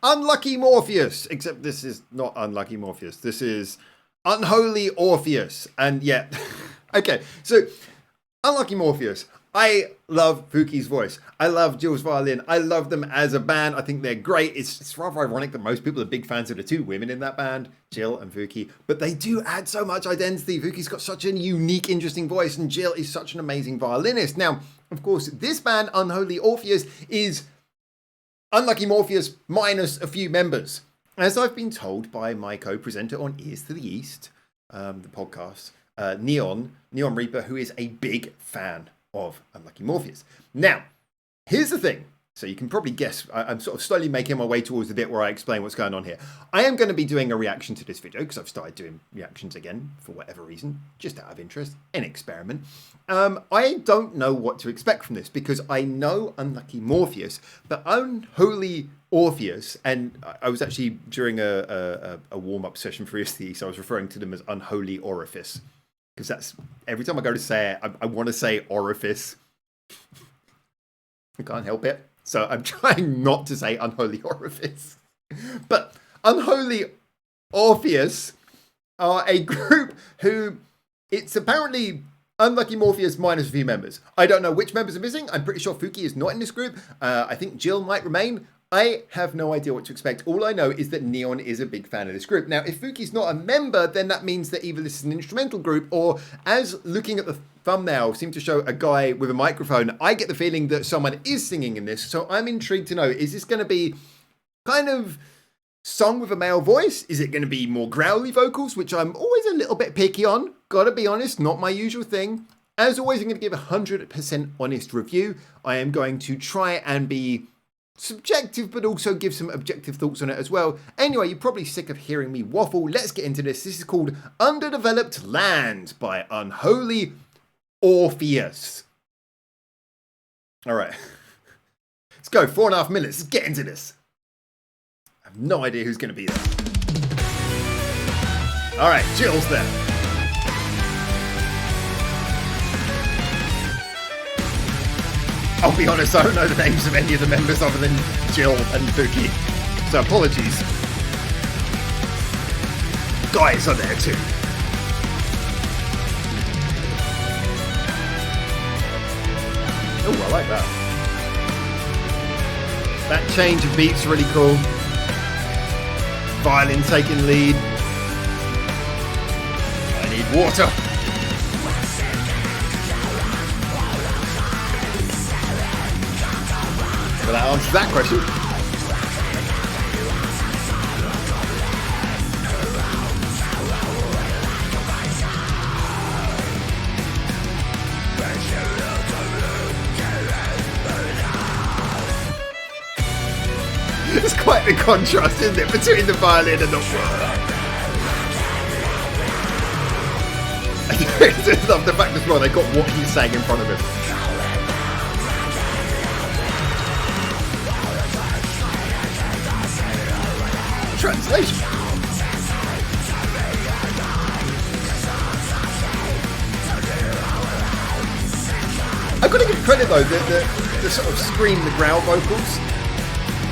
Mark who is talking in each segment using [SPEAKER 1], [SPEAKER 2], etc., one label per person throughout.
[SPEAKER 1] Unlucky Morpheus. Except this is not Unlucky Morpheus. This is Unholy Orpheus. And yeah, okay, so Unlucky Morpheus. I love Fuki's voice. I love Jill's violin. I love them as a band. I think they're great. It's rather ironic that most people are big fans of the two women in that band, Jill and Fuki. But they do add so much identity. Fuki's got such a unique, interesting voice, and Jill is such an amazing violinist. Now, of course, this band, Unholy Orpheus, is Unlucky Morpheus minus a few members. As I've been told by my co-presenter on Ears to the East, the podcast, Neon Reaper, who is a big fan of Unlucky Morpheus. Now, here's the thing. So you can probably guess, I'm sort of slowly making my way towards the bit where I explain what's going on here. I am going to be doing a reaction to this video because I've started doing reactions again for whatever reason, just out of interest, an experiment. I don't know what to expect from this because I know Unlucky Morpheus, but Unholy Orpheus, and I was actually during a warm-up session for ESTE, so I was referring to them as Unholy Orifice. Because that's, every time I go to say it, I want to say orifice. I can't help it. So I'm trying not to say Unholy Orifice. But Unholy Orpheus are a group who, it's apparently Unlucky Morpheus minus a few members. I don't know which members are missing. I'm pretty sure Fuki is not in this group. I think Jill might remain. I have no idea what to expect. All I know is that Neon is a big fan of this group. Now, if Fuki's not a member, then that means that either this is an instrumental group or, as looking at the thumbnail seemed to show a guy with a microphone, I get the feeling that someone is singing in this. So I'm intrigued to know, is this going to be kind of sung with a male voice? Is it going to be more growly vocals, which I'm always a little bit picky on? Gotta be honest, not my usual thing. As always, I'm going to give a 100% honest review. I am going to try and be subjective, but also give some objective thoughts on it as well. Anyway, you're probably sick of hearing me waffle. Let's get into this. This is called Undeveloped Land by Unholy Orpheus. All right. Let's go. 4.5 minutes. Let's get into this. I have no idea who's going to be there. All right. Jill's there. I'll be honest, I don't know the names of any of the members other than Jill and Fuki, so apologies. Guys are there too. Oh, I like that. That change of beat's really cool. Violin taking lead. I need water. So that answers that question. It's quite the contrast, isn't it, between the violin and the I just love the fact as well they got what he's saying in front of him. Translation. I've got to give credit though, the sort of scream, the growl vocals,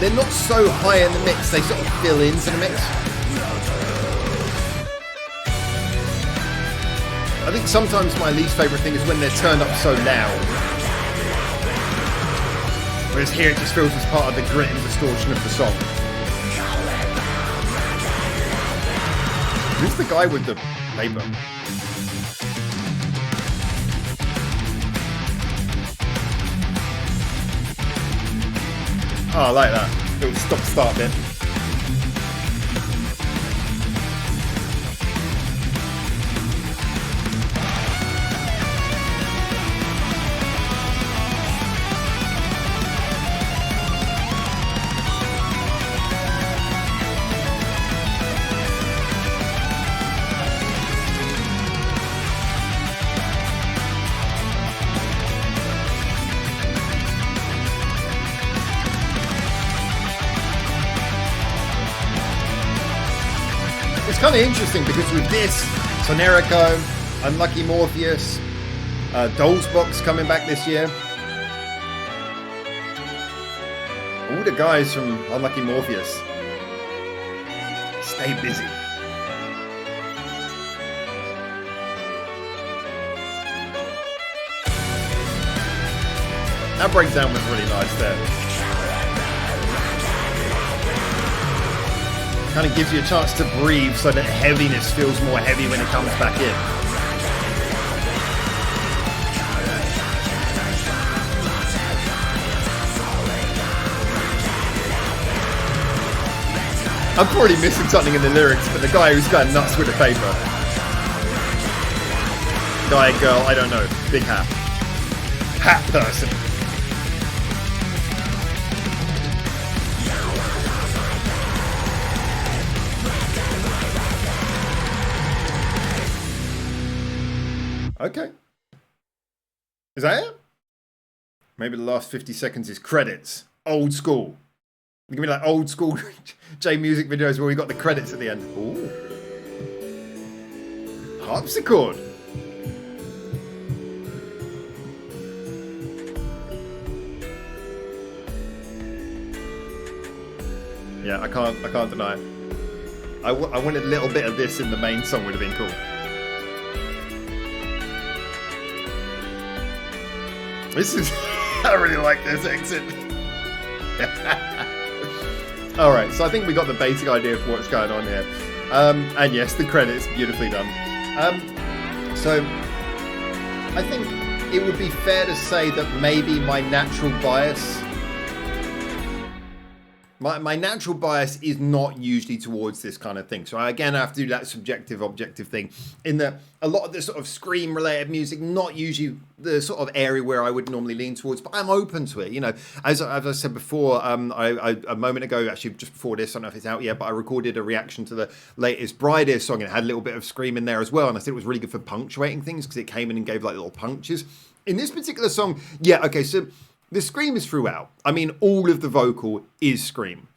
[SPEAKER 1] they're not so high in the mix, they sort of fill into the mix. I think sometimes my least favourite thing is when they're turned up so loud. Whereas here it just feels as part of the grit and distortion of the song. Who's the guy with the paper? Oh, I like that. Little stop-start bit. It's kind of interesting because with this, Sonerico, Unlucky Morpheus, Doll's Box coming back this year. All the guys from Unlucky Morpheus Stay busy. That breakdown was really nice there. Kind of gives you a chance to breathe so that heaviness feels more heavy when it comes back in. I'm probably missing something in the lyrics, but the guy who's going nuts with the paper. Guy, girl, I don't know. Big hat. Hat person. Okay. Is that it? Maybe the last 50 seconds is credits. Old school. Give me like old school J music videos where we got the credits at the end. Ooh. Harpsichord. Yeah, I can't deny it. I wanted a little bit of this in the main song, would have been cool. This is... I really like this exit. Alright, so I think we got the basic idea of what's going on here. And yes, the credits, beautifully done. So, I think it would be fair to say that maybe my natural bias... My natural bias is not usually towards this kind of thing. So again, I have to do that subjective, objective thing. In that a lot of the sort of scream-related music, not usually the sort of area where I would normally lean towards, but I'm open to it. You know, as I said before, I a moment ago, actually just before this, I don't know if it's out yet, but I recorded a reaction to the latest Bride Ear song, and it had a little bit of scream in there as well. And I said it was really good for punctuating things because it came in and gave like little punches. In this particular song, yeah, okay, so... the scream is throughout. I mean, all of the vocal is scream.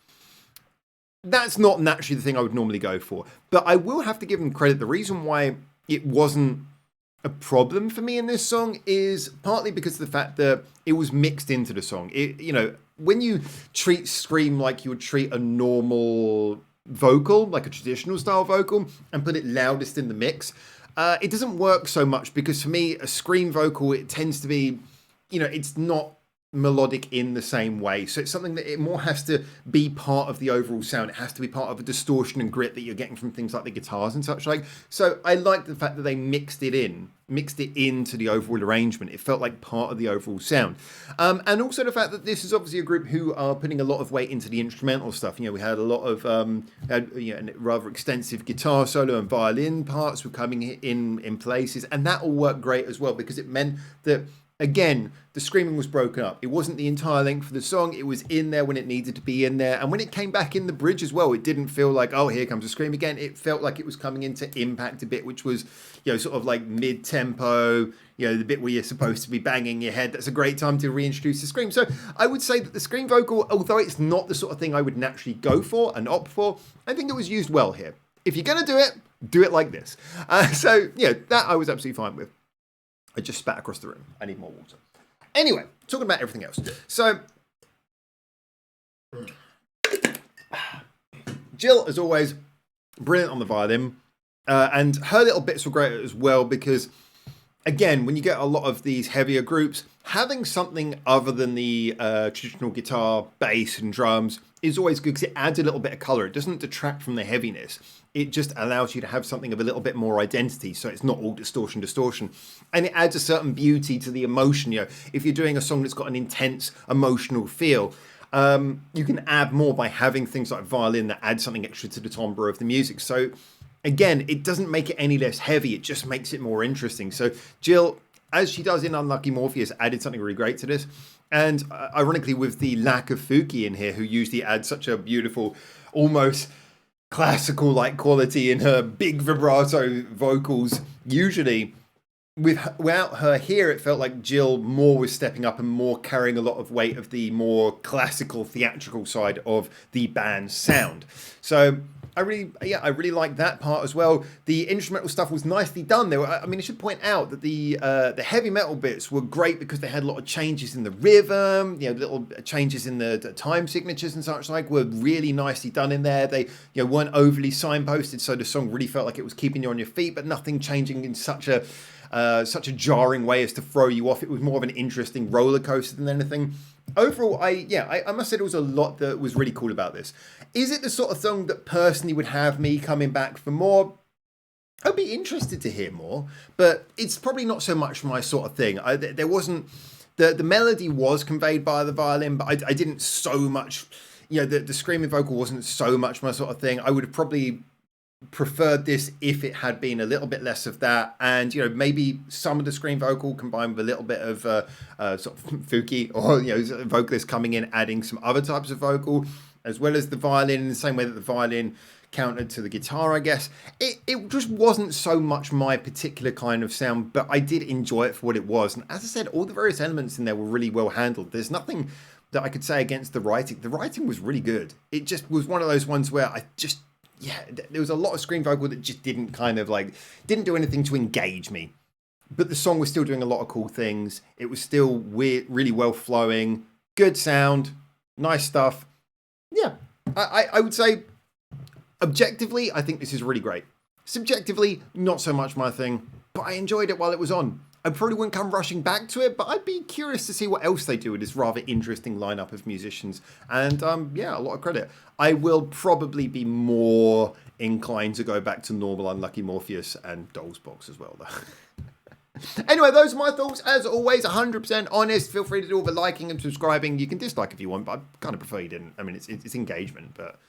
[SPEAKER 1] That's not naturally the thing I would normally go for. But I will have to give them credit. The reason why it wasn't a problem for me in this song is partly because of the fact that it was mixed into the song. It, you know, when you treat scream like you would treat a normal vocal, like a traditional style vocal, and put it loudest in the mix, it doesn't work so much because for me, a scream vocal, it tends to be, you know, it's not melodic in the same way. So it's something that it more has to be part of the overall sound. It has to be part of a distortion and grit that you're getting from things like the guitars and such like. So I like the fact that they mixed it into the overall arrangement. It felt like part of the overall sound. And also the fact that this is obviously a group who are putting a lot of weight into the instrumental stuff. You know, we had a lot of rather extensive guitar solo and violin parts were coming in places, and that all worked great as well because it meant that again, the screaming was broken up. It wasn't the entire length of the song. It was in there when it needed to be in there. And when it came back in the bridge as well, it didn't feel like, oh, here comes a scream again. It felt like it was coming in to impact a bit, which was, you know, sort of like mid-tempo, you know, the bit where you're supposed to be banging your head. That's a great time to reintroduce the scream. So I would say that the scream vocal, although it's not the sort of thing I would naturally go for and opt for, I think it was used well here. If you're going to do it like this. So, yeah, that I was absolutely fine with. I just spat across the room. I need more water. Anyway, talking about everything else. So, Jill, as always, brilliant on the violin. And her little bits were great as well because, again, when you get a lot of these heavier groups, having something other than the traditional guitar, bass and drums is always good because it adds a little bit of colour. It doesn't detract from the heaviness. It just allows you to have something of a little bit more identity, so it's not all distortion. And it adds a certain beauty to the emotion. You know, if you're doing a song that's got an intense emotional feel, you can add more by having things like violin that add something extra to the timbre of the music. So again, it doesn't make it any less heavy, it just makes it more interesting. So Jill, as she does in Unlucky Morpheus, added something really great to this. And ironically, with the lack of Fuki in here, who usually adds such a beautiful, almost classical-like quality in her big vibrato vocals, usually without her here, it felt like Jill more was stepping up and more carrying a lot of weight of the more classical, theatrical side of the band's sound. So I really like that part as well. The instrumental stuff was nicely done. I mean, I should point out that the heavy metal bits were great because they had a lot of changes in the rhythm, little changes in the time signatures and such like were really nicely done in there. They, weren't overly signposted, so the song really felt like it was keeping you on your feet, but nothing changing in such a jarring way as to throw you off. It was more of an interesting roller coaster than anything. Overall, I must say there was a lot that was really cool about this. Is it the sort of song that personally would have me coming back for more? I'd be interested to hear more, but it's probably not so much my sort of thing. There wasn't the melody was conveyed by the violin, but I didn't so much. The screaming vocal wasn't so much my sort of thing. I would have probably preferred this if it had been a little bit less of that, and maybe some of the scream vocal combined with a little bit of sort of Fuki or vocalist coming in adding some other types of vocal as well as the violin in the same way that the violin countered to the guitar. I guess it just wasn't so much my particular kind of sound, but I did enjoy it for what it was. And as I said, all the various elements in there were really well handled. There's nothing that I could say against the writing. The writing was really good. It just was one of those ones where there was a lot of scream vocal that just didn't didn't do anything to engage me. But the song was still doing a lot of cool things. It was still weird, really well flowing, good sound, nice stuff. Yeah, I would say objectively, I think this is really great. Subjectively, not so much my thing, but I enjoyed it while it was on. I probably wouldn't come rushing back to it, but I'd be curious to see what else they do with this rather interesting lineup of musicians. And a lot of credit. I will probably be more inclined to go back to normal Unlucky Morpheus and Doll's Box as well, though. Anyway, those are my thoughts. As always, 100% honest. Feel free to do all the liking and subscribing. You can dislike if you want, but I kind of prefer you didn't. I mean, it's engagement, but...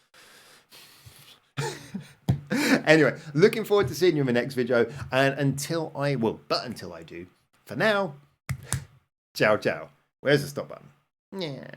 [SPEAKER 1] Anyway, looking forward to seeing you in the next video. And until I do, for now, ciao, ciao. Where's the stop button? Yeah.